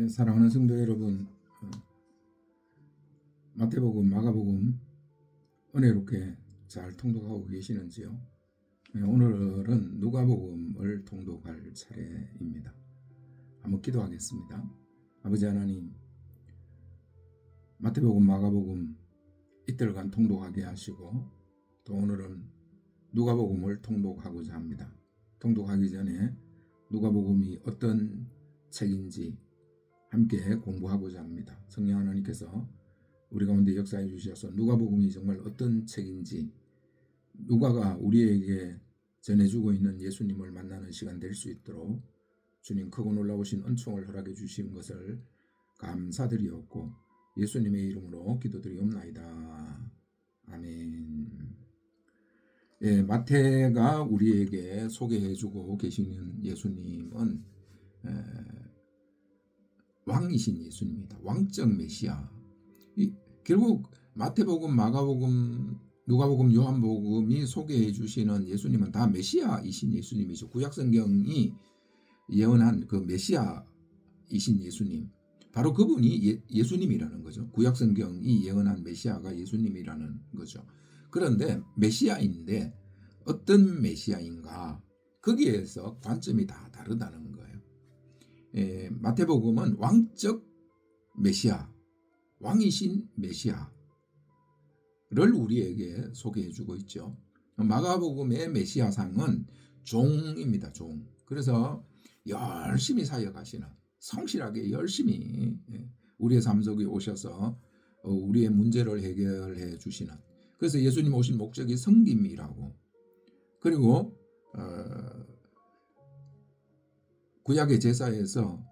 사랑하는 성도 여러분, 마태복음, 마가복음 은혜롭게 잘 통독하고 계시는지요? 오늘은 누가복음을 통독할 차례입니다. 한번 기도하겠습니다. 아버지 하나님, 마태복음, 마가복음 이틀간 통독하게 하시고 또 오늘은 누가복음을 통독하고자 합니다. 통독하기 전에 누가복음이 어떤 책인지 함께 공부하고자 합니다. 성령 하나님께서 우리 가운데 역사해 주셔서 누가복음이 정말 어떤 책인지, 누가가 우리에게 전해주고 있는 예수님을 만나는 시간 될 수 있도록 주님 크고 놀라우신 은총을 허락해 주신 것을 감사드리옵고 예수님의 이름으로 기도드리옵나이다. 아멘. 마태가 우리에게 소개해주고 계시는 예수님은 왕이신 예수님입니다. 왕적 메시아. 결국 마태복음, 마가복음, 누가복음, 요한복음이 소개해 주시는 예수님은 다 메시아이신 예수님이죠. 구약성경이 예언한 그 메시아이신 예수님, 바로 그분이 예수님이라는 거죠. 구약성경이 예언한 메시아가 예수님이라는 거죠. 그런데 메시아인데 어떤 메시아인가, 거기에서 관점이 다 다르다는 거예요. 마태복음은 왕적 메시아, 왕이신 메시아를 우리에게 소개해주고 있죠. 마가복음의 메시아상은 종입니다. 종. 그래서 열심히 사역하시는, 성실하게 열심히 우리의 삶 속에 오셔서 우리의 문제를 해결해 주시는, 그래서 예수님 오신 목적이 섬김이라고. 그리고 구약의 제사에서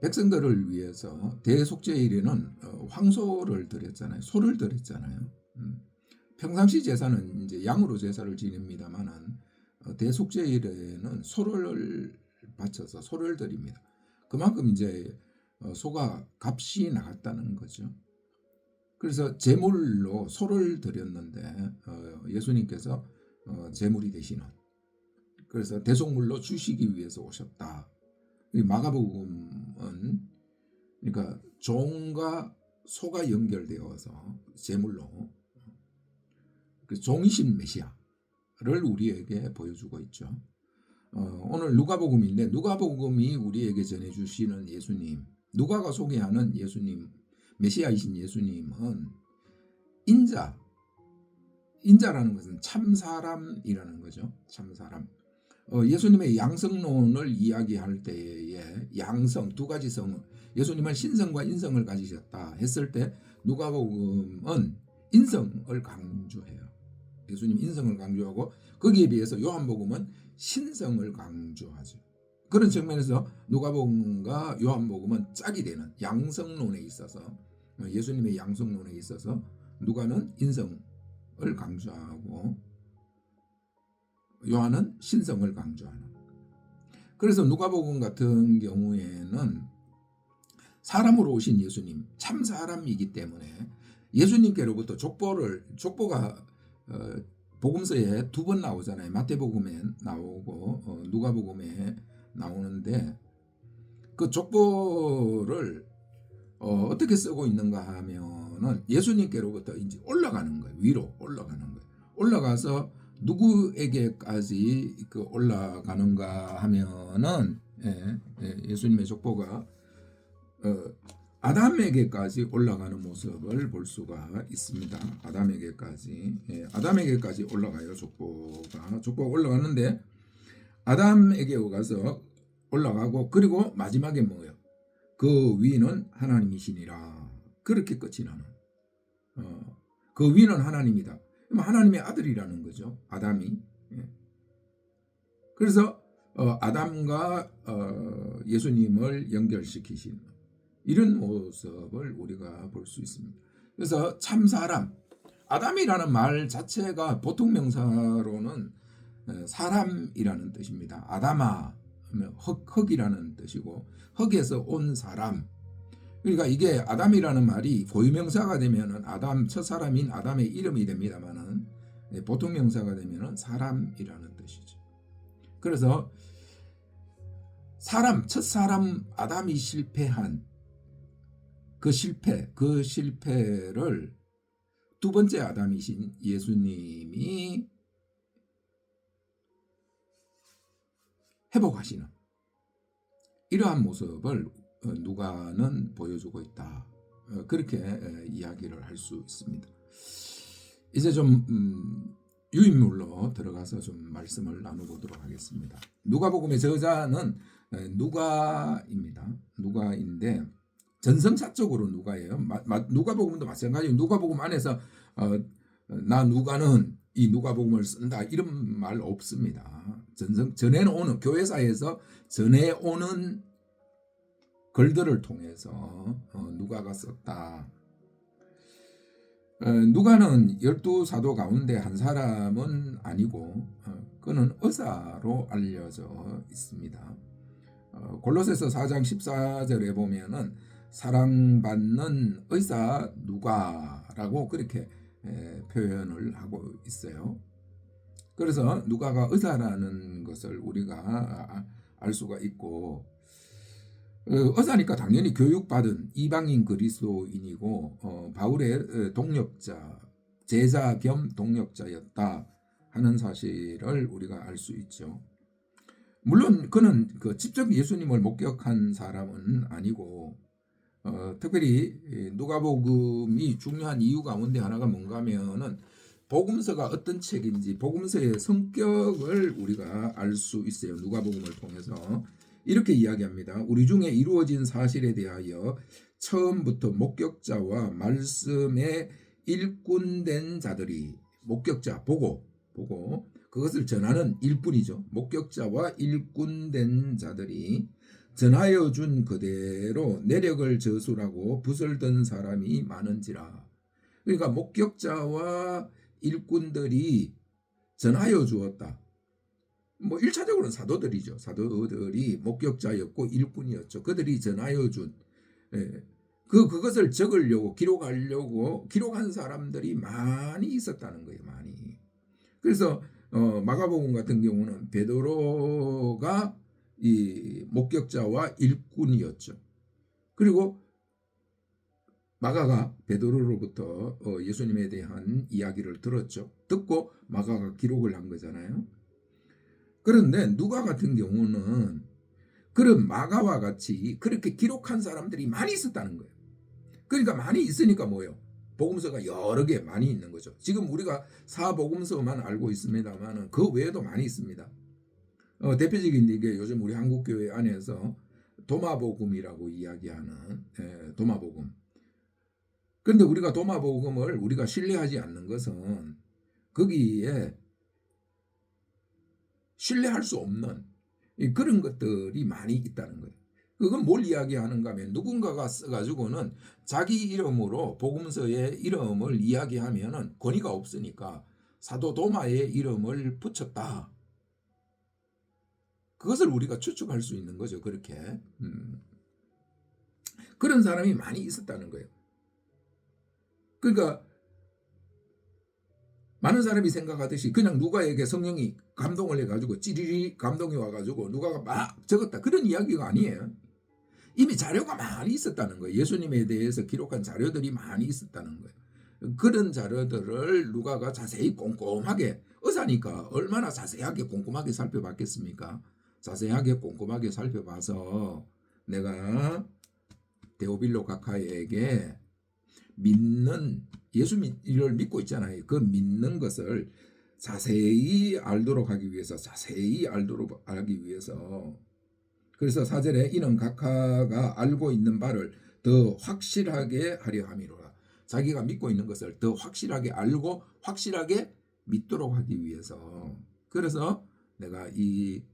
백성들을 위해서 대속죄일에는 황소를 드렸잖아요. 소를 드렸잖아요. 평상시 제사는 이제 양으로 제사를 지냅니다만은 대속죄일에는 소를 바쳐서 소를 드립니다. 그만큼 이제 소가 값이 나갔다는 거죠. 그래서 제물로 소를 드렸는데 예수님께서 제물이 되시는, 그래서 대속물로 주시기 위해서 오셨다. 마가복음은 그러니까 종과 소가 연결되어서 제물로 종이신 메시아를 우리에게 보여주고 있죠. 오늘 누가복음인데 누가복음이 우리에게 전해주시는 예수님, 누가가 소개하는 예수님, 메시아이신 예수님은 인자라는 것은 참사람이라는 거죠. 참사람. 예수님의 양성론을 이야기할 때에 양성, 두 가지 성, 예수님은 신성과 인성을 가지셨다 했을 때 누가복음은 인성을 강조해요. 예수님 인성을 강조하고 거기에 비해서 요한복음은 신성을 강조하죠. 그런 측면에서 누가복음과 요한복음은 짝이 되는, 양성론에 있어서, 예수님의 양성론에 있어서 누가는 인성을 강조하고 요한은 신성을 강조하는. 그래서 누가복음 같은 경우에는 사람으로 오신 예수님, 참 사람이기 때문에 예수님께로부터 족보가 복음서에 두 번 나오잖아요. 마태복음에 나오고 누가복음에 나오는데 그 족보를 어떻게 쓰고 있는가 하면은 예수님께로부터 이제 올라가는 거예요. 위로 올라가는 거예요. 올라가서 누구에게까지 올라가는가 하면은 예수님의 족보가 아담에게까지 올라가는 모습을 볼 수가 있습니다. 아담에게까지 올라가요. 족보가 올라가는데 아담에게 가서 올라가고, 그리고 마지막에 뭐예요? 그 위는 하나님이시니라. 그렇게 끝이 나는. 그 위는 하나님이다. 하나님의 아들이라는 거죠. 아담이. 그래서 아담과 예수님을 연결시키신 이런 모습을 우리가 볼 수 있습니다. 그래서 참사람, 아담이라는 말 자체가 보통 명사로는 사람이라는 뜻입니다. 아담아 하면 흙이라는 뜻이고, 흙에서 온 사람. 그러니까 이게 아담이라는 말이 고유명사가 되면은 아담, 첫사람인 아담의 이름이 됩니다만은 보통 명사가 되면은 사람이라는 뜻이죠. 그래서 첫사람 아담이 실패한 그 실패를 두 번째 아담이신 예수님이 회복하시는 이러한 모습을 누가는 보여주고 있다. 그렇게 이야기를 할 수 있습니다. 이제 좀 유인물로 들어가서 좀 말씀을 나눠보도록 하겠습니다. 누가복음의 저자는 누가입니다. 누가인데 전성사적으로 누가예요. 누가복음도 마찬가지예요. 누가복음 안에서 나 누가는 이 누가복음을 쓴다 이런 말 없습니다. 전해오는 교회사에서 전해오는 글들을 통해서 누가가 썼다. 누가는 12사도 가운데 한 사람은 아니고 그는 의사로 알려져 있습니다. 골로새서 4장 14절에 보면은 사랑받는 의사 누가라고 그렇게 표현을 하고 있어요. 그래서 누가가 의사라는 것을 우리가 알 수가 있고 의사니까 당연히 교육받은 이방인 그리스도인이고 바울의 동역자, 제자 겸 동역자였다 하는 사실을 우리가 알 수 있죠. 물론 그는 직접 예수님을 목격한 사람은 아니고 특별히 누가복음이 중요한 이유 가운데 하나가 뭔가 하면은 복음서가 어떤 책인지 복음서의 성격을 우리가 알 수 있어요. 누가복음을 통해서 이렇게 이야기합니다. 우리 중에 이루어진 사실에 대하여 처음부터 목격자와 말씀에 일꾼된 자들이 목격자 보고 그것을 전하는 일꾼이죠. 목격자와 일꾼된 자들이 전하여 준 그대로 내력을 저술하고 붓을 든 사람이 많은지라. 그러니까 목격자와 일꾼들이 전하여 주었다. 뭐 1차적으로는 사도들이죠. 사도들이 목격자였고 일꾼이었죠. 그들이 전하여 준 그것을 적으려고 기록한 사람들이 많이 있었다는 거예요. 많이. 그래서 마가복음 같은 경우는 베드로가 이 목격자와 일꾼이었죠. 그리고 마가가 베드로로부터 예수님에 대한 이야기를 들었죠. 듣고 마가가 기록을 한 거잖아요. 그런데 누가 같은 경우는 그런 마가와 같이 그렇게 기록한 사람들이 많이 있었다는 거예요. 그러니까 많이 있으니까 뭐예요? 복음서가 여러 개 많이 있는 거죠. 지금 우리가 사복음서만 알고 있습니다만 그 외에도 많이 있습니다. 대표적인 게 요즘 우리 한국교회 안에서 도마복음이라고 이야기하는 도마복음. 그런데 우리가 도마복음을 우리가 신뢰하지 않는 것은 거기에 신뢰할 수 없는 그런 것들이 많이 있다는 거예요. 그건 뭘 이야기하는가 하면 누군가가 써가지고는 자기 이름으로 복음서의 이름을 이야기하면은 권위가 없으니까 사도 도마의 이름을 붙였다. 그것을 우리가 추측할 수 있는 거죠. 그렇게 그런 사람이 많이 있었다는 거예요. 그러니까 많은 사람이 생각하듯이 그냥 누가에게 성령이 감동을 해가지고 찌리리 감동이 와가지고 누가가 막 적었다 그런 이야기가 아니에요. 이미 자료가 많이 있었다는 거예요. 예수님에 대해서 기록한 자료들이 많이 있었다는 거예요. 그런 자료들을 누가가 자세히 꼼꼼하게 의사니까 얼마나 자세하게 꼼꼼하게 살펴봤겠습니까? 자세하게 꼼꼼하게 살펴봐서 내가 데오빌로 가카에게 믿는 예수를 믿고 있잖아요. 그 믿는 것을 자세히 알도록 하기 위해서 그래서 4절에 이는 각하가 알고 있는 바를 더 확실하게 하려 함이로라. 자기가 믿고 있는 것을 더 확실하게 알고 확실하게 믿도록 하기 위해서 그래서 내가 이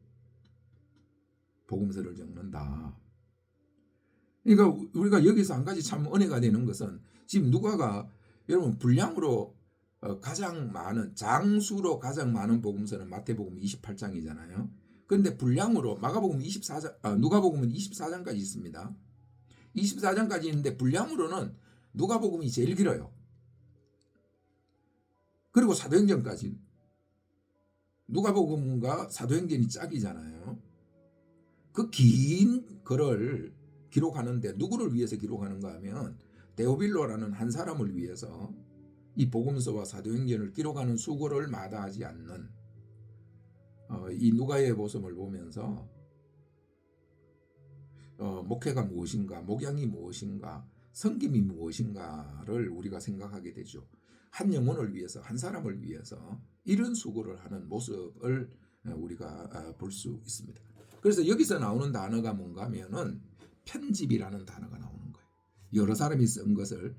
복음서를 적는다. 그러니까 우리가 여기서 한 가지 참 은혜가 되는 것은 지금 누가가 여러분 분량으로 가장 많은 장수로 가장 많은 복음서는 마태복음 28장이잖아요. 그런데 분량으로 마가복음 24장, 누가복음은 24장까지 있습니다. 24장까지 있는데 분량으로는 누가복음이 제일 길어요. 그리고 사도행전까지 누가복음과 사도행전이 짝이잖아요. 그 긴 글을 기록하는데 누구를 위해서 기록하는가 하면 데오빌로라는 한 사람을 위해서 이 복음서와 사도행전을 기록하는 수고를 마다하지 않는 이 누가의 모습을 보면서 목회가 무엇인가, 목양이 무엇인가, 섬김이 무엇인가를 우리가 생각하게 되죠. 한 영혼을 위해서, 한 사람을 위해서 이런 수고를 하는 모습을 우리가 볼 수 있습니다. 그래서 여기서 나오는 단어가 뭔가 하면은 편집이라는 단어가 나오는 거예요. 여러 사람이 쓴 것을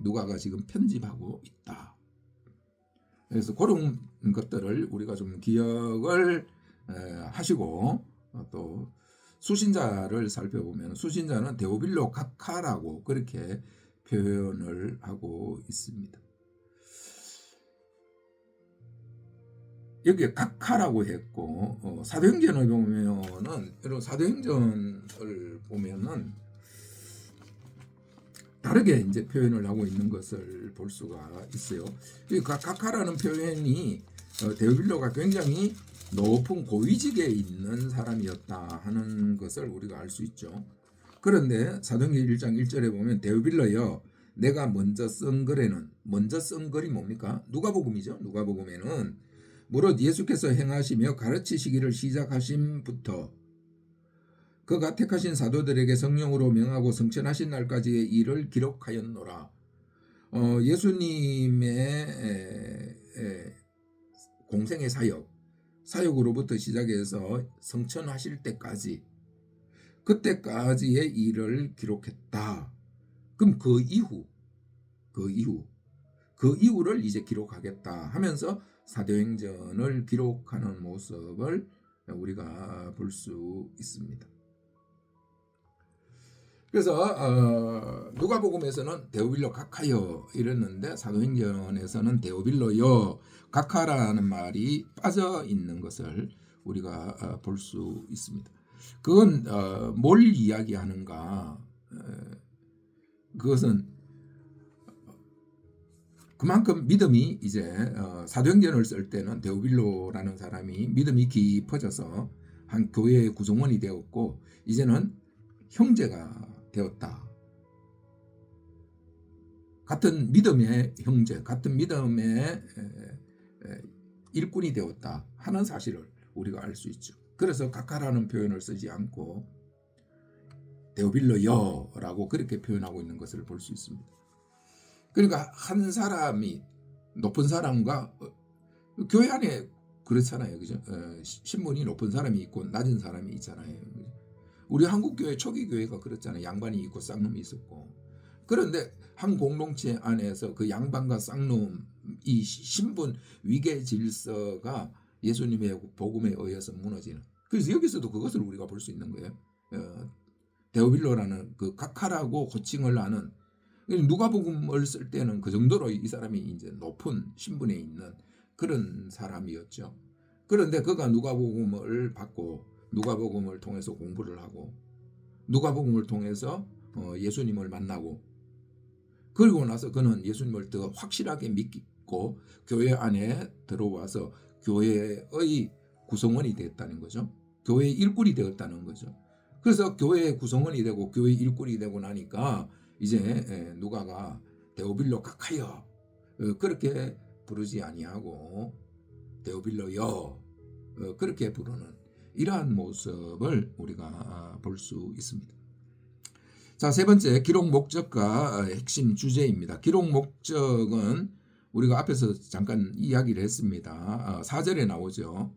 누가가 지금 편집하고 있다. 그래서 그런 것들을 우리가 좀 기억을 하시고 또 수신자를 살펴보면 수신자는 데오빌로 각하라고 그렇게 표현을 하고 있습니다. 여기에 각하라고 했고 사도행전을 보면은 이런 사도행전을 보면은 다르게 이제 표현을 하고 있는 것을 볼 수가 있어요. 이 각하라는 표현이 데오빌로가 굉장히 높은 고위직에 있는 사람이었다 하는 것을 우리가 알 수 있죠. 그런데 사도행전 1장 1절에 보면 데오빌로여 내가 먼저 쓴 글에는 먼저 쓴 글이 뭡니까? 누가복음이죠. 누가복음에는 무릇 예수께서 행하시며 가르치시기를 시작하심부터 그가 택하신 사도들에게 성령으로 명하고 성천하신 날까지의 일을 기록하였노라. 예수님의 공생의 사역으로부터 시작해서 성천하실 때까지 그때까지의 일을 기록했다. 그럼 그 이후를 이제 기록하겠다 하면서 사도행전을 기록하는 모습을 우리가 볼 수 있습니다. 그래서 누가복음에서는 데오빌로 각하여 이랬는데 사도행전에서는 데오빌로여 각하라는 말이 빠져 있는 것을 우리가 볼 수 있습니다. 그건 뭘 이야기하는가? 그것은 그만큼 믿음이 이제 사도행전을 쓸 때는 데오빌로라는 사람이 믿음이 깊어져서 한 교회의 구성원이 되었고 이제는 형제가 되었다. 같은 믿음의 형제, 같은 믿음의 일꾼이 되었다 하는 사실을 우리가 알 수 있죠. 그래서 각하라는 표현을 쓰지 않고 데오빌로여라고 그렇게 표현하고 있는 것을 볼 수 있습니다. 그러니까 한 사람이 높은 사람과 교회 안에 그렇잖아요, 그죠? 신분이 높은 사람이 있고 낮은 사람이 있잖아요. 우리 한국 교회 초기 교회가 그렇잖아요. 양반이 있고 쌍놈이 있었고. 그런데 한 공동체 안에서 그 양반과 쌍놈 이 신분 위계 질서가 예수님의 복음에 의해서 무너지는. 그래서 여기서도 그것을 우리가 볼 수 있는 거예요. 데오빌로라는 그 각하라고 호칭을 하는 누가복음을 쓸 때는 그 정도로 이 사람이 이제 높은 신분에 있는 그런 사람이었죠. 그런데 그가 누가복음을 받고 누가복음을 통해서 공부를 하고 누가복음을 통해서 예수님을 만나고 그리고 나서 그는 예수님을 더 확실하게 믿고 교회 안에 들어와서 교회의 구성원이 되었다는 거죠. 교회의 일꾼이 되었다는 거죠. 그래서 교회의 구성원이 되고 교회의 일꾼이 되고 나니까 이제 누가가 데오빌로 각하여 그렇게 부르지 아니하고 데오빌로여 그렇게 부르는 이러한 모습을 우리가 볼 수 있습니다. 자, 세 번째 기록 목적과 핵심 주제입니다. 기록 목적은 우리가 앞에서 잠깐 이야기를 했습니다. 4절에 나오죠.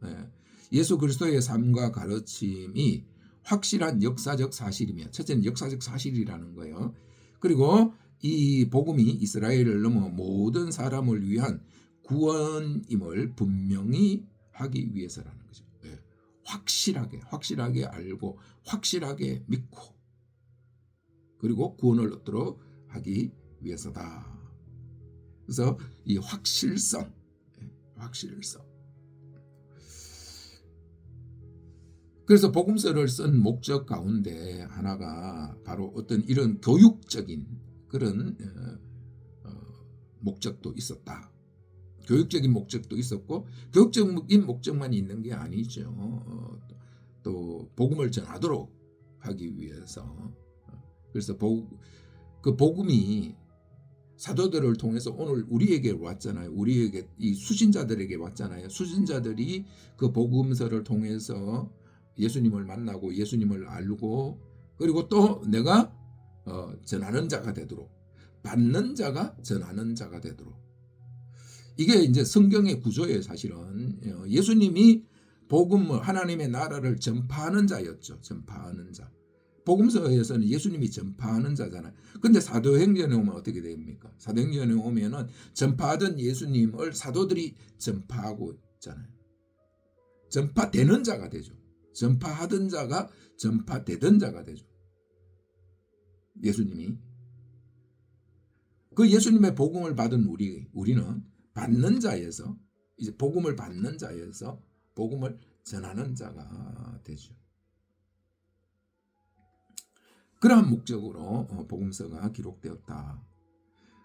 예수 그리스도의 삶과 가르침이 확실한 역사적 사실이며 첫째는 역사적 사실이라는 거예요. 그리고 이 복음이 이스라엘을 넘어 모든 사람을 위한 구원임을 분명히 하기 위해서라는 거죠. 확실하게 알고 확실하게 믿고 그리고 구원을 얻도록 하기 위해서다. 그래서 이 확실성. 그래서 복음서를 쓴 목적 가운데 하나가 바로 어떤 이런 교육적인 그런 목적도 있었다. 교육적인 목적도 있었고 교육적인 목적만 있는 게 아니죠. 또 복음을 전하도록 하기 위해서 그래서 그 복음이 사도들을 통해서 오늘 우리에게 왔잖아요. 우리에게 이 수신자들에게 왔잖아요. 수신자들이 그 복음서를 통해서 예수님을 만나고 예수님을 알고 그리고 또 내가 전하는 자가 되도록 받는 자가 전하는 자가 되도록 이게 이제 성경의 구조예요. 사실은 예수님이 복음을 하나님의 나라를 전파하는 자였죠. 전파하는 자. 복음서에서는 예수님이 전파하는 자잖아요. 근데 사도행전에 오면 어떻게 됩니까? 사도행전에 오면은 전파하던 예수님을 사도들이 전파하고 있잖아요. 전파되는 자가 되죠. 전파하던 자가 전파되던 자가 되죠. 예수님이. 그 예수님의 복음을 받은 우리는 받는 자에서 이제 복음을 받는 자에서 복음을 전하는 자가 되죠. 그러한 목적으로 복음서가 기록되었다.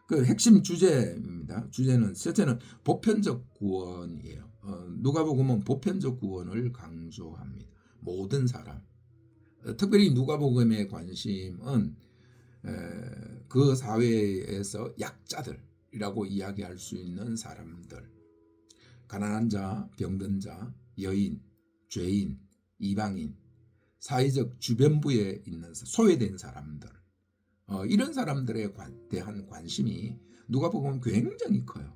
그 핵심 주제입니다. 주제는 첫째는 보편적 구원이에요. 누가복음은 보편적 구원을 강조합니다. 모든 사람. 특별히 누가복음의 관심은 그 사회에서 약자들이라고 이야기할 수 있는 사람들, 가난한 자, 병든 자, 여인, 죄인, 이방인, 사회적 주변부에 있는 소외된 사람들 이런 사람들에 대한 관심이 누가복음은 굉장히 커요.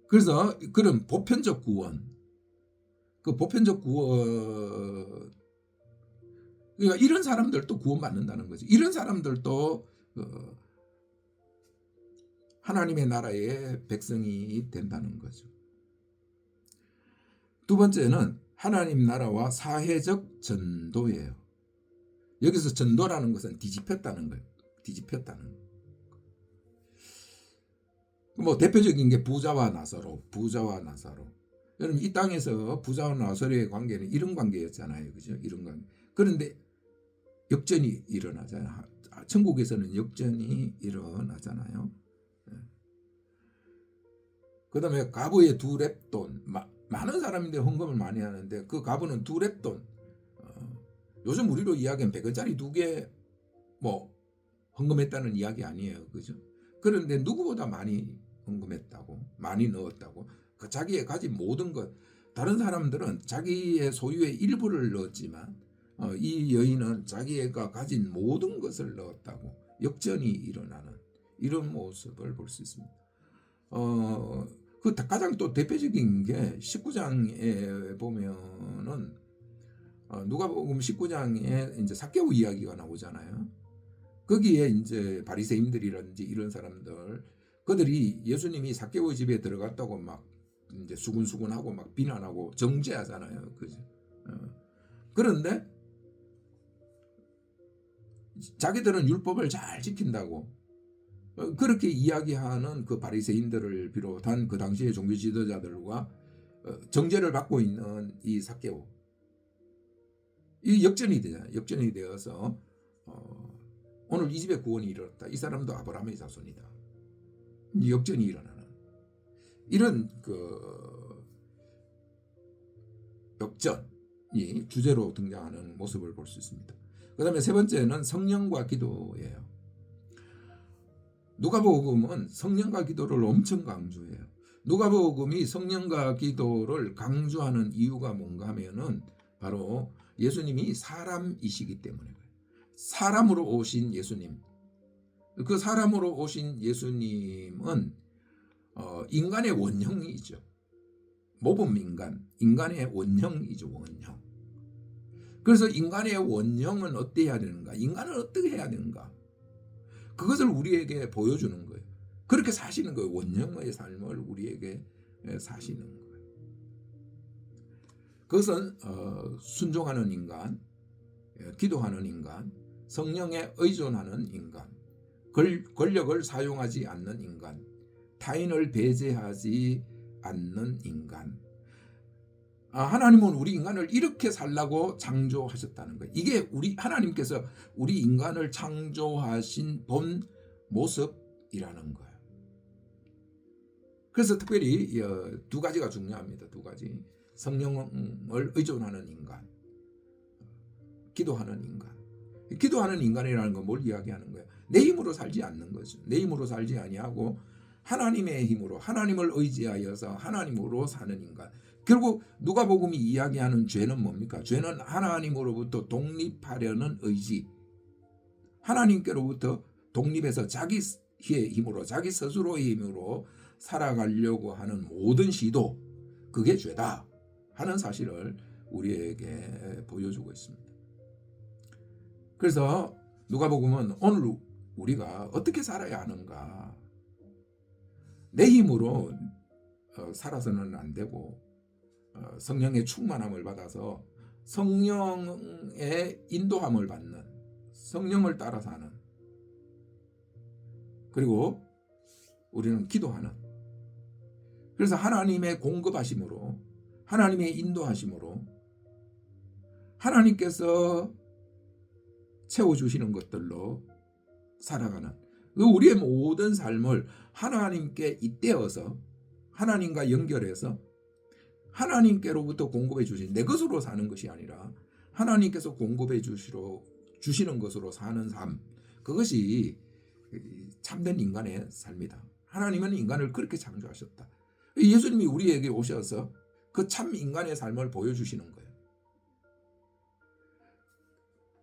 그래서 그런 보편적 구원 그 보편적 구원 그러니까 이런 사람들도 구원받는다는 거죠. 이런 사람들도 하나님의 나라의 백성이 된다는 거죠. 두 번째는 하나님 나라와 사회적 전도예요. 여기서 전도라는 것은 뒤집혔다는 거예요. 뒤집혔다는 거. 뭐 대표적인 게 부자와 나사로. 여러분 이 땅에서 부자와 나사로의 관계는 이런 관계였잖아요. 그죠? 이런 관계. 그런데 역전이 일어나잖아요. 천국에서는 역전이 일어나잖아요. 그 다음에 과부의 2렙돈 많은 사람인데 헌금을 많이 하는데 그 과부는 2렙돈 요즘 우리로 이야기하면 100원짜리 2개 뭐 헌금했다는 이야기 아니에요. 그죠? 그런데 누구보다 많이 헌금했다고 많이 넣었다고 그 자기의 가진 모든 것 다른 사람들은 자기의 소유의 일부를 넣었지만 이 여인은 자기가 가진 모든 것을 넣었다고 역전이 일어나는 이런 모습을 볼 수 있습니다. 그 가장 또 대표적인 게 19장에 보면은 누가복음 19장에 이제 삭개오 이야기가 나오잖아요. 거기에 이제 바리새인들이라든지 이런 사람들 그들이 예수님이 삭개오 집에 들어갔다고 막 이제 수군수군하고 막 비난하고 정죄하잖아요. 그죠? 그런데 자기들은 율법을 잘 지킨다고 그렇게 이야기하는 그 바리새인들을 비롯한 그 당시의 종교 지도자들과 정죄를 받고 있는 이 삭개오 이 역전이 되잖아요. 역전이 되어서 오늘 이 집에 구원이 일어났다. 이 사람도 아브라함의 자손이다. 역전이 일어나는 이런 그 역전이 주제로 등장하는 모습을 볼 수 있습니다. 그 다음에 세 번째는 성령과 기도예요. 누가복음은 성령과 기도를 엄청 강조해요. 누가복음이 성령과 기도를 강조하는 이유가 뭔가 하면은 바로 예수님이 사람이시기 때문에 사람으로 오신 예수님 그 사람으로 오신 예수님은 인간의 원형이죠. 모범 인간의 원형이죠. 원형. 그래서 인간의 원형은 어때야 되는가? 인간은 어떻게 해야 되는가? 그것을 우리에게 보여주는 거예요. 그렇게 사시는 거예요. 원형의 삶을 우리에게 사시는 거예요. 그것은 순종하는 인간, 기도하는 인간, 성령에 의존하는 인간, 권력을 사용하지 않는 인간, 타인을 배제하지 않는 인간. 하나님은 우리 인간을 이렇게 살라고 창조하셨다는 거예요. 이게 하나님께서 우리 인간을 창조하신 본 모습이라는 거예요. 그래서 특별히 두 가지가 중요합니다. 두 가지. 성령을 의존하는 인간, 기도하는 인간. 기도하는 인간이라는 건 뭘 이야기하는 거예요? 내 힘으로 살지 않는 거죠. 내 힘으로 살지 아니하고 하나님의 힘으로, 하나님을 의지하여서 하나님으로 사는 인간. 결국 누가복음이 이야기하는 죄는 뭡니까? 죄는 하나님으로부터 독립하려는 의지, 하나님께로부터 독립해서 자기의 힘으로, 자기 스스로의 힘으로 살아가려고 하는 모든 시도, 그게 죄다 하는 사실을 우리에게 보여주고 있습니다. 그래서 누가복음은 오늘 우리가 어떻게 살아야 하는가, 내 힘으로 살아서는 안 되고 성령의 충만함을 받아서 성령의 인도함을 받는, 성령을 따라 사는, 그리고 우리는 기도하는, 그래서 하나님의 공급하심으로, 하나님의 인도하심으로 하나님께서 채워주시는 것들로 살아가는, 우리의 모든 삶을 하나님께 잇대어서 하나님과 연결해서 하나님께로부터 공급해 주신, 내 것으로 사는 것이 아니라 하나님께서 공급해 주시는 것으로 사는 삶, 그것이 참된 인간의 삶이다. 하나님은 인간을 그렇게 창조하셨다. 예수님이 우리에게 오셔서 그 참 인간의 삶을 보여주시는 거예요.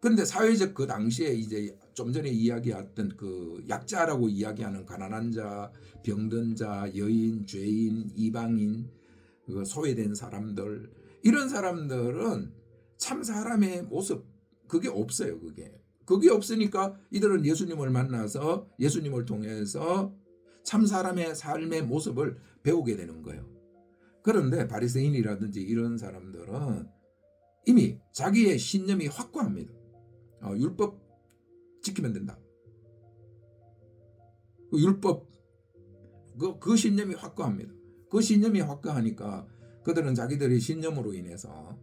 그런데 사회적 그 당시에 이제 좀 전에 이야기했던 그 약자라고 이야기하는 가난한 자, 병든 자, 여인, 죄인, 이방인, 그 소외된 사람들, 이런 사람들은 참 사람의 모습, 그게 없어요. 그게 없으니까 이들은 예수님을 만나서 예수님을 통해서 참 사람의 삶의 모습을 배우게 되는 거예요. 그런데 바리새인이라든지 이런 사람들은 이미 자기의 신념이 확고합니다. 율법 지키면 된다. 율법, 그 신념이 확고합니다. 그 신념이 확고하니까 그들은 자기들의 신념으로 인해서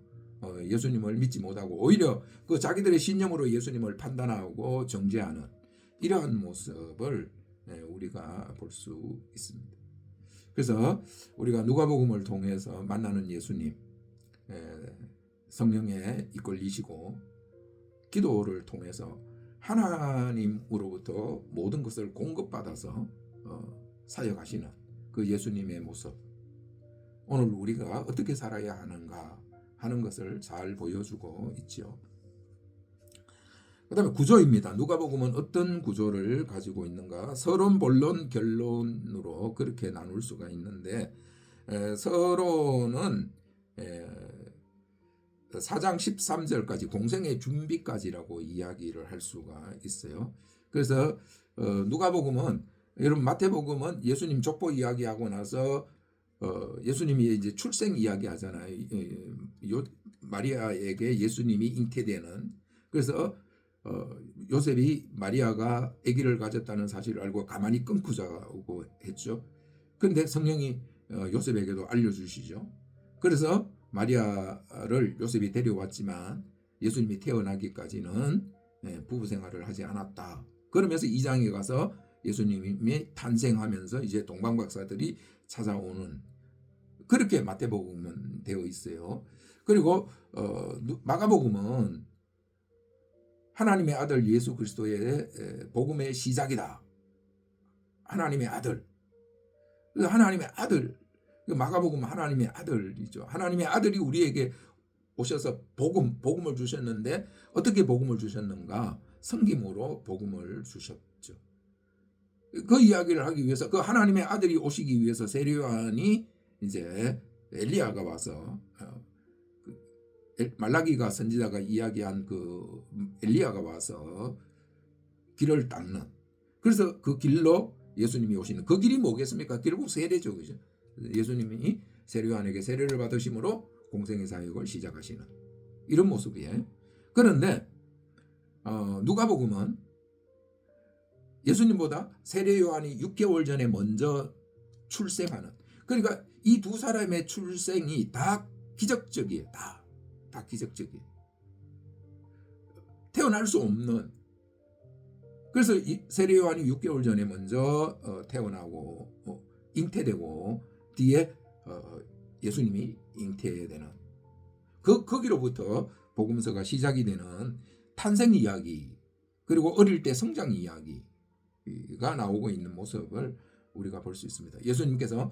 예수님을 믿지 못하고 오히려 그 자기들의 신념으로 예수님을 판단하고 정죄하는 이러한 모습을 우리가 볼 수 있습니다. 그래서 우리가 누가복음을 통해서 만나는 예수님, 성령에 이끌리시고 기도를 통해서 하나님으로부터 모든 것을 공급받아서 사역하시는 그 예수님의 모습, 오늘 우리가 어떻게 살아야 하는가 하는 것을 잘 보여주고 있지요. 그 다음에 구조입니다. 누가복음은 어떤 구조를 가지고 있는가? 서론, 본론, 결론으로 그렇게 나눌 수가 있는데, 서론은 4장 13절까지 공생의 준비까지라고 이야기를 할 수가 있어요. 그래서 누가복음은, 여러분 마태복음은 예수님 족보 이야기하고 나서 예수님이 이제 출생 이야기하잖아요. 마리아에게 예수님이 잉태되는, 그래서 요셉이 마리아가 아기를 가졌다는 사실을 알고 가만히 끊고 자고 했죠. 그런데 성령이 요셉에게도 알려주시죠. 그래서 마리아를 요셉이 데려왔지만 예수님이 태어나기까지는 부부 생활을 하지 않았다. 그러면서 2장에 가서 예수님이 탄생하면서 이제 동방박사들이 찾아오는, 그렇게 마태복음은 되어 있어요. 그리고 마가복음은 하나님의 아들 예수 그리스도의 복음의 시작이다. 하나님의 아들, 하나님의 아들, 마가복음은 하나님의 아들이죠. 하나님의 아들이 우리에게 오셔서 복음을 주셨는데, 어떻게 복음을 주셨는가? 성김으로 복음을 주셨죠. 그 이야기를 하기 위해서, 그 하나님의 아들이 오시기 위해서 세례요한이 이제 엘리야가 와서 말라기가 선지자가 이야기한 그 엘리야가 와서 길을 닦는, 그래서 그 길로 예수님이 오시는, 그 길이 뭐겠습니까? 결국 세례죠, 그죠? 예수님이 세례요한에게 세례를 받으심으로 공생의 사역을 시작하시는 이런 모습이에요. 그런데 누가복음은 예수님보다 세례요한이 6개월 전에 먼저 출생하는, 그러니까 이 두 사람의 출생이 다 기적적이에요. 다 기적적이에요. 태어날 수 없는, 그래서 세례요한이 6개월 전에 먼저 태어나고 잉태되고 뒤에 예수님이 잉태되는 거기로부터 복음서가 시작이 되는 탄생 이야기, 그리고 어릴 때 성장 이야기가 나오고 있는 모습을 우리가 볼 수 있습니다. 예수님께서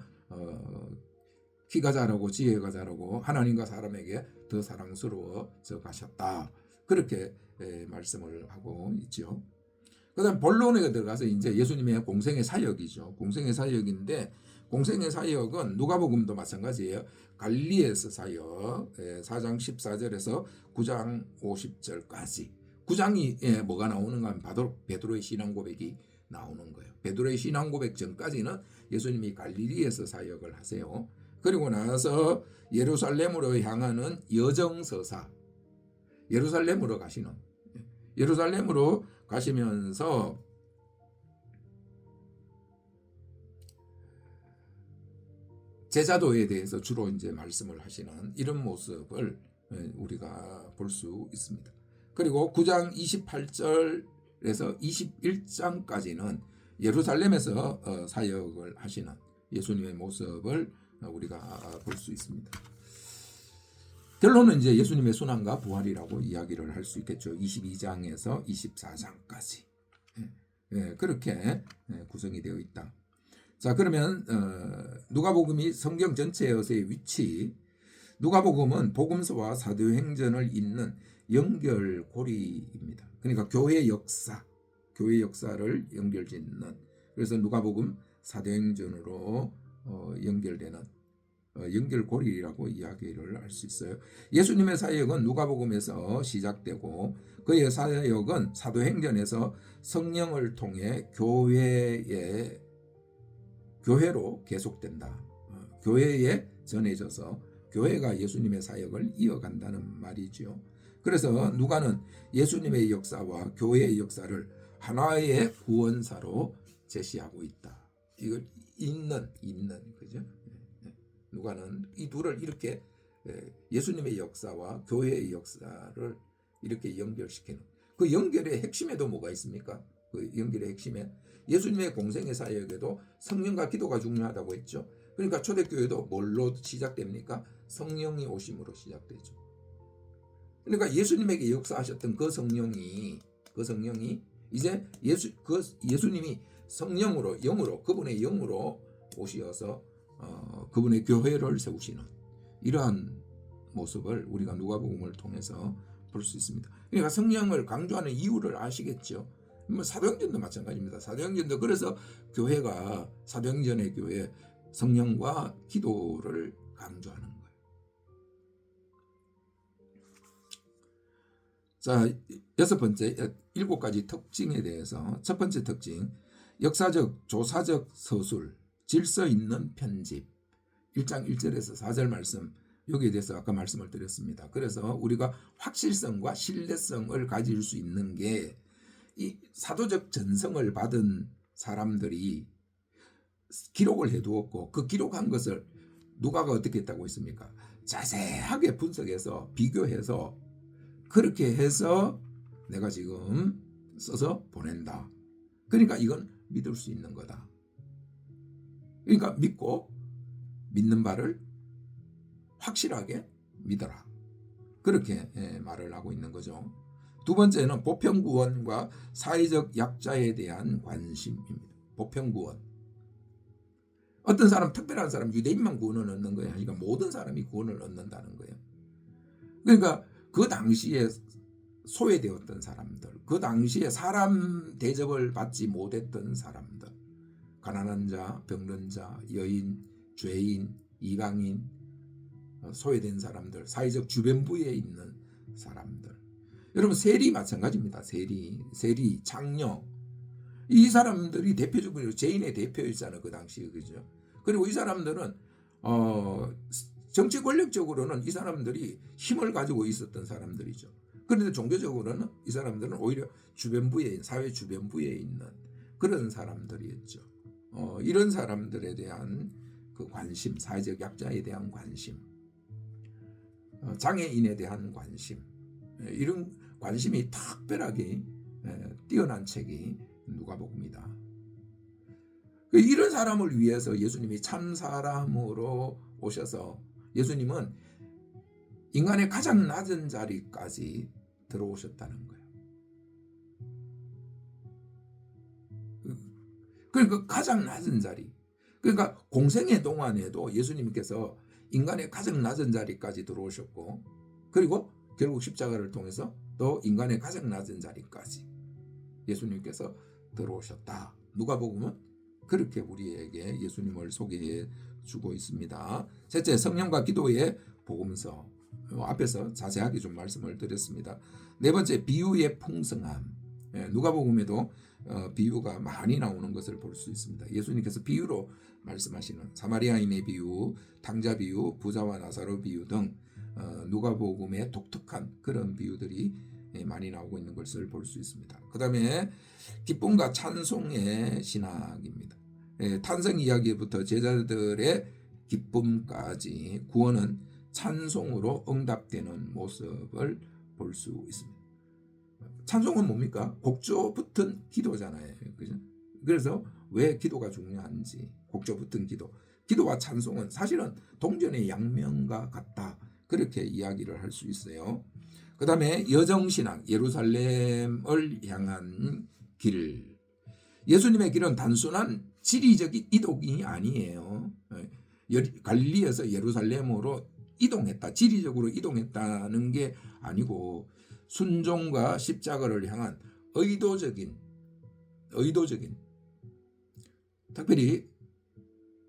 키가 자라고 지혜가 자라고 하나님과 사람에게 더 사랑스러워져 가셨다, 그렇게 말씀을 하고 있죠. 그다음 본론에 들어가서 이제 예수님의 공생의 사역이죠. 공생의 사역인데, 공생의 사역은 누가복음도 마찬가지예요. 갈릴리에서 사역, 4장 14절에서 9장 50절까지. 9장이 뭐가 나오는가 하면 바로 베드로의 신앙 고백이 나오는 거예요. 베드로의 신앙 고백 전까지는 예수님이 갈릴리에서 사역을 하세요. 그리고 나서 예루살렘으로 향하는 여정서사, 예루살렘으로 가시는, 예루살렘으로 가시면서 제자도에 대해서 주로 이제 말씀을 하시는 이런 모습을 우리가 볼 수 있습니다. 그리고 9장 28절에서 21장까지는 예루살렘에서 사역을 하시는 예수님의 모습을 우리가 볼 수 있습니다. 결론은 이제 예수님의 순환과 부활이라고 이야기를 할 수 있겠죠. 22장에서 24장까지 그렇게 구성이 되어 있다. 자, 그러면 누가복음이 성경 전체에서의 위치, 누가복음은 복음서와 사도행전을 잇는 연결고리입니다. 그러니까 교회 역사를 연결짓는, 그래서 누가복음 사도행전으로 연결되는 연결고리라고 이야기를 할 수 있어요. 예수님의 사역은 누가복음에서 시작되고 그의 사역은 사도행전에서 성령을 통해 교회로 계속된다. 교회에 전해져서 교회가 예수님의 사역을 이어간다는 말이죠. 그래서 누가는 예수님의 역사와 교회의 역사를 하나의 구원사로 제시하고 있다. 이걸 있는 그죠? 누가는 이 둘을 이렇게 예수님의 역사와 교회의 역사를 이렇게 연결시키는, 그 연결의 핵심에도 뭐가 있습니까? 그 연결의 핵심에 예수님의 공생의 사역에도 성령과 기도가 중요하다고 했죠. 그러니까 초대교회도 뭘로 시작됩니까? 성령이 오심으로 시작되죠. 그러니까 예수님에게 역사하셨던 그 성령이 이제 예수님이 성령으로, 영으로, 그분의 영으로 오시어서 그분의 교회를 세우시는 이러한 모습을 우리가 누가복음을 통해서 볼 수 있습니다. 그러니까 성령을 강조하는 이유를 아시겠죠? 사도행전도 마찬가지입니다. 사도행전도 그래서 교회가, 사도행전의 교회, 성령과 기도를 강조하는 거예요. 자, 6번째, 7가지 특징에 대해서, 첫 번째 특징, 역사적, 조사적 서술, 질서 있는 편집. 1장 1절에서 4절 말씀, 여기에 대해서 아까 말씀을 드렸습니다. 그래서 우리가 확실성과 신뢰성을 가질 수 있는 게, 이 사도적 전성을 받은 사람들이 기록을 해두었고, 그 기록한 것을 누가가 어떻게 했다고 했습니까? 자세하게 분석해서 비교해서 그렇게 해서 내가 지금 써서 보낸다. 그러니까 이건 믿을 수 있는 거다. 그러니까 믿는 바를 확실하게 믿어라. 그렇게 말을 하고 있는 거죠. 두 번째는 보편구원과 사회적 약자에 대한 관심입니다. 보편구원. 어떤 사람, 특별한 사람, 유대인만 구원을 얻는 거예요. 그러니까 모든 사람이 구원을 얻는다는 거예요. 그러니까 그 당시에 소외되었던 사람들, 그 당시에 사람 대접을 받지 못했던 사람들, 가난한 자, 병든 자, 여인, 죄인, 이방인, 소외된 사람들, 사회적 주변부에 있는 사람들. 여러분, 세리 마찬가지입니다. 세리, 장녀. 이 사람들이 대표적으로 죄인의 대표였잖아요. 그 당시에. 그죠? 그리고 이 사람들은 정치 권력적으로는 이 사람들이 힘을 가지고 있었던 사람들이죠. 그런데 종교적으로는 이 사람들은 오히려 사회 주변부에 있는 그런 사람들이었죠. 이런 사람들에 대한 그 관심, 사회적 약자에 대한 관심, 장애인에 대한 관심, 이런 관심이 특별하게 뛰어난 책이 누가복음이다. 이런 사람을 위해서 예수님이 참 사람으로 오셔서 예수님은 인간의 가장 낮은 자리까지 들어오셨다는 거예요. 그러니까 가장 낮은 자리. 그러니까 공생의 동안에도 예수님께서 인간의 가장 낮은 자리까지 들어오셨고, 그리고 결국 십자가를 통해서 또 인간의 가장 낮은 자리까지 예수님께서 들어오셨다. 누가복음은 그렇게 우리에게 예수님을 소개해 주고 있습니다. 셋째, 성령과 기도의 복음서. 앞에서 자세하게 좀 말씀을 드렸습니다. 네 번째, 비유의 풍성함. 누가복음에도 비유가 많이 나오는 것을 볼 수 있습니다. 예수님께서 비유로 말씀하시는 사마리아인의 비유, 탕자 비유, 부자와 나사로 비유 등 누가복음의 독특한 그런 비유들이 많이 나오고 있는 것을 볼 수 있습니다. 그 다음에 기쁨과 찬송의 신학입니다. 탄생 이야기부터 제자들의 기쁨까지 구원은 찬송으로 응답되는 모습을 볼 수 있습니다. 찬송은 뭡니까? 곡조 붙은 기도잖아요. 그죠? 그래서 왜 기도가 중요한지, 곡조 붙은 기도. 기도와 찬송은 사실은 동전의 양면과 같다. 그렇게 이야기를 할 수 있어요. 그 다음에 여정신학, 예루살렘을 향한 길. 예수님의 길은 단순한 지리적인 이동이 아니에요. 갈릴리에서 예루살렘으로 이동했다. 지리적으로 이동했다는 게 아니고 순종과 십자가를 향한 의도적인 특별히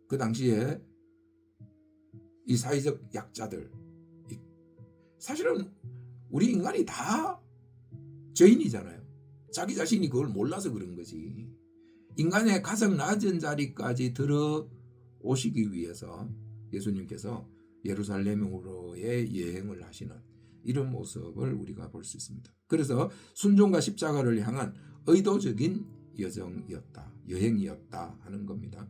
그 당시에 이 사회적 약자들, 사실은 우리 인간이 다 죄인이잖아요. 자기 자신이 그걸 몰라서 그런 거지. 인간의 가장 낮은 자리까지 들어오시기 위해서 예수님께서 예루살렘으로의 여행을 하시는 이런 모습을 우리가 볼 수 있습니다. 그래서 순종과 십자가를 향한 의도적인 여행이었다 하는 겁니다.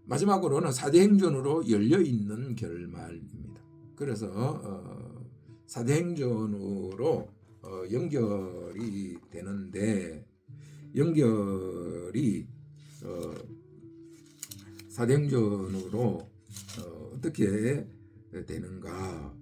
마지막으로는 사도행전으로 열려있는 결말입니다. 그래서 사도행전으로 연결이 되는데, 사도행전으로 어떻게 되는가?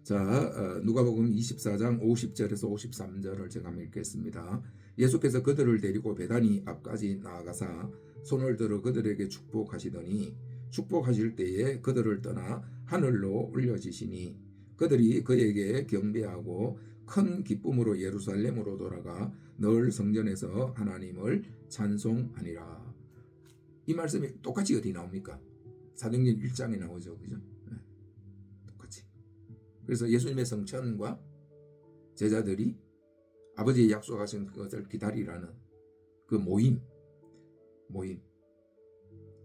자, 누가복음 24장 50절에서 53절을 제가 한번 읽겠습니다. 예수께서 그들을 데리고 베다니 앞까지 나아가사 손을 들어 그들에게 축복하시더니 축복하실 때에 그들을 떠나 하늘로 올려지시니 그들이 그에게 경배하고 큰 기쁨으로 예루살렘으로 돌아가 늘 성전에서 하나님을 찬송하니라. 이 말씀이 똑같이 어디 나옵니까? 사도행전 1장에 나오죠. 그죠? 네. 똑같이. 그래서 예수님의 성천과 제자들이 아버지의 약속하신 것을 기다리라는 그 모임,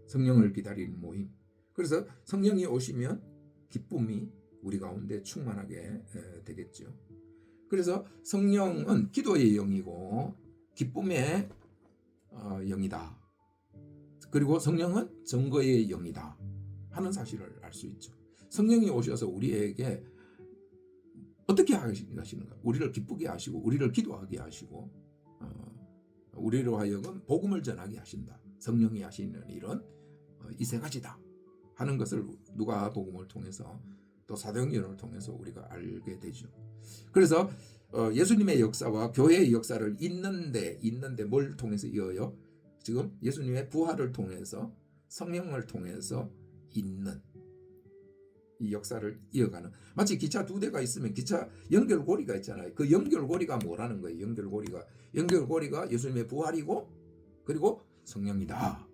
성령을 기다리는 모임. 그래서 성령이 오시면 기쁨이 우리 가운데 충만하게 되겠죠. 그래서 성령은 기도의 영이고 기쁨의 영이다. 그리고 성령은 증거의 영이다 하는 사실을 알 수 있죠. 성령이 오셔서 우리에게 어떻게 하시는가? 우리를 기쁘게 하시고 우리를 기도하게 하시고 우리로 하여금 복음을 전하게 하신다. 성령이 하시는 일은 이 세 가지다 하는 것을 누가복음을 통해서 또 사도행전을 통해서 우리가 알게 되죠. 그래서 예수님의 역사와 교회의 역사를 잇는데 뭘 통해서 이어요? 지금 예수님의 부활을 통해서 성령을 통해서 잇는 이 역사를 이어가는, 마치 기차 두 대가 있으면 기차 연결고리가 있잖아요. 그 연결고리가 뭐라는 거예요? 연결고리가 예수님의 부활이고 그리고 성령이다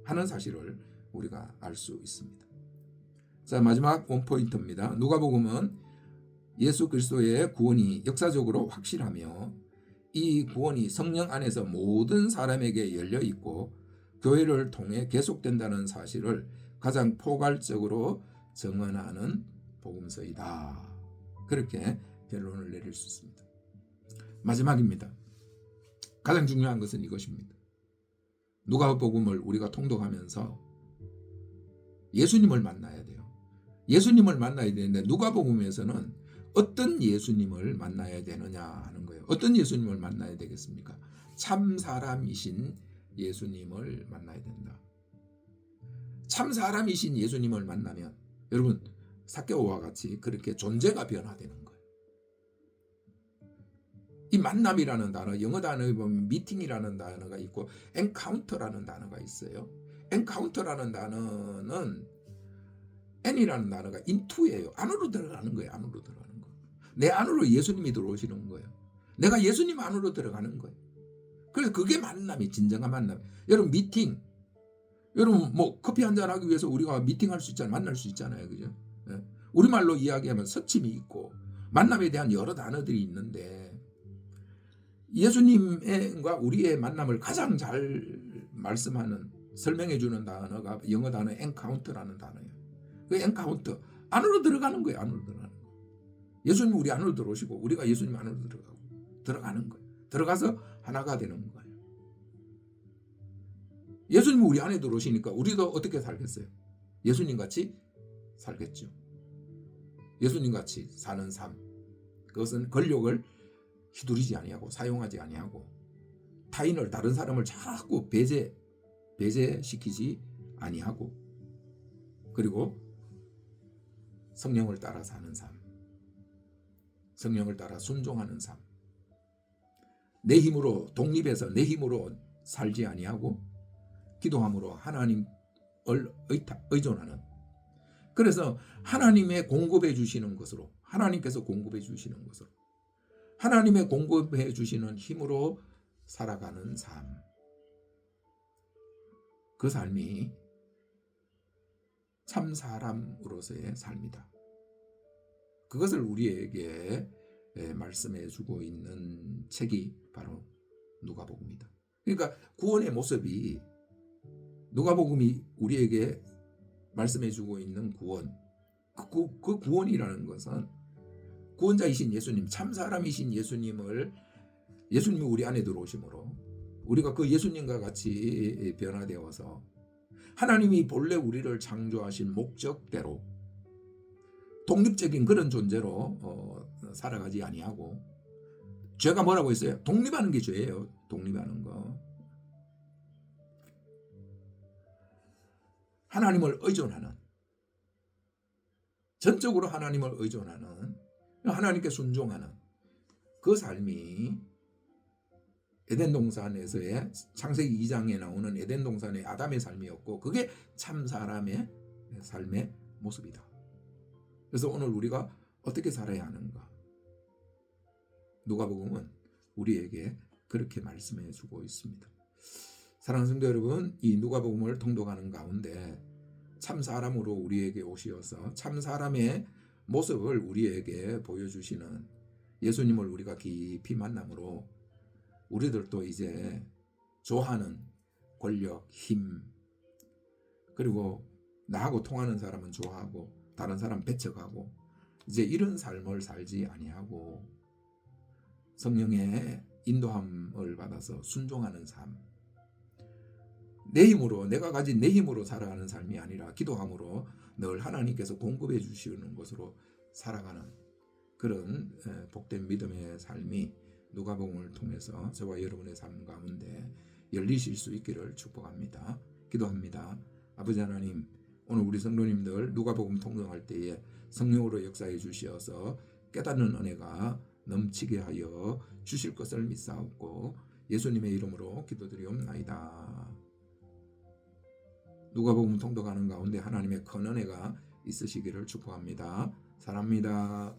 하는 사실을 우리가 알 수 있습니다. 자, 마지막 원포인트입니다. 누가복음은 예수 그리스도의 구원이 역사적으로 확실하며 이 구원이 성령 안에서 모든 사람에게 열려 있고 교회를 통해 계속된다는 사실을 가장 포괄적으로 증언하는 복음서이다. 그렇게 결론을 내릴 수 있습니다. 마지막입니다. 가장 중요한 것은 이것입니다. 누가복음을 우리가 통독하면서 예수님을 만나야 돼요. 예수님을 만나야 되는데 누가복음에서는 어떤 예수님을 만나야 되느냐 하는 거예요. 어떤 예수님을 만나야 되겠습니까? 참 사람이신 예수님을 만나야 된다. 참 사람이신 예수님을 만나면 여러분 삭개오와 같이 그렇게 존재가 변화되는 거예요. 이 만남이라는 단어, 영어 단어에 보면 미팅이라는 단어가 있고 엔카운터라는 단어가 있어요. 엔카운터라는 단어는 N이라는 단어가 into예요. 안으로 들어가는 거예요. 안으로 들어가는 거. 내 안으로 예수님이 들어오시는 거예요. 내가 예수님 안으로 들어가는 거예요. 그래서 그게 만남이 진정한 만남. 여러분 미팅, 여러분 뭐 커피 한잔 하기 위해서 우리가 미팅할 수 있잖아요. 만날 수 있잖아요. 그죠? 예. 우리말로 이야기하면 서침이 있고 만남에 대한 여러 단어들이 있는데 예수님과 우리의 만남을 가장 잘 말씀하는 설명해 주는 단어가 영어 단어 엔카운터라는 단어예요. 그 엔카운터 안으로 들어가는 거예요. 안으로 들어가는 거. 예수님 우리 안으로 들어오시고 우리가 예수님 안으로 들어가는 거예요. 들어가서 하나가 되는 거예요. 예수님이 우리 안에 들어오시니까 우리도 어떻게 살겠어요? 예수님 같이 살겠죠. 예수님 같이 사는 삶. 그것은 권력을 휘두르지 아니하고 사용하지 아니하고 타인을 다른 사람을 자꾸 배제시키지 아니하고 그리고 성령을 따라 사는 삶. 성령을 따라 순종하는 삶. 내 힘으로 독립해서 내 힘으로 살지 아니하고 기도함으로 하나님을 의존하는. 그래서 하나님의 공급해 주시는 것으로 하나님께서 공급해 주시는 것으로 하나님의 공급해 주시는 힘으로 살아가는 삶. 그 삶이 참 사람으로서의 삶이다. 그것을 우리에게 말씀해 주고 있는 책이 바로 누가복음이다. 그러니까 구원의 모습이 누가복음이 우리에게 말씀해 주고 있는 구원. 그 구원이라는 것은 구원자이신 예수님, 참 사람이신 예수님이 우리 안에 들어오심으로 우리가 그 예수님과 같이 변화되어서 하나님이 본래 우리를 창조하신 목적대로 독립적인 그런 존재로 살아가지 아니하고 죄가 뭐라고 했어요? 독립하는 게 죄예요. 독립하는 거. 하나님을 의존하는 전적으로 하나님을 의존하는 하나님께 순종하는 그 삶이 에덴 동산에서의 창세기 2장에 나오는 에덴 동산의 아담의 삶이었고 그게 참 사람의 삶의 모습이다. 그래서 오늘 우리가 어떻게 살아야 하는가? 누가복음은 우리에게 그렇게 말씀해 주고 있습니다. 사랑하는 성도 여러분, 이 누가복음을 통독하는 가운데 참 사람으로 우리에게 오시어서 참 사람의 모습을 우리에게 보여주시는 예수님을 우리가 깊이 만남으로 우리들도 이제 좋아하는 권력, 힘, 그리고 나하고 통하는 사람은 좋아하고 다른 사람 배척하고 이제 이런 삶을 살지 아니하고 성령의 인도함을 받아서 순종하는 삶, 내 힘으로 내가 가진 내 힘으로 살아가는 삶이 아니라 기도함으로 늘 하나님께서 공급해 주시는 것으로 살아가는 그런 복된 믿음의 삶이 누가복음을 통해서 저와 여러분의 삶 가운데 열리실 수 있기를 축복합니다. 기도합니다. 아버지 하나님, 오늘 우리 성도님들 누가복음 통독할 때에 성령으로 역사해 주시어서 깨닫는 은혜가 넘치게 하여 주실 것을 믿사옵고 예수님의 이름으로 기도드리옵나이다. 누가복음 통독하는 가운데 하나님의 큰 은혜가 있으시기를 축복합니다. 사랑합니다.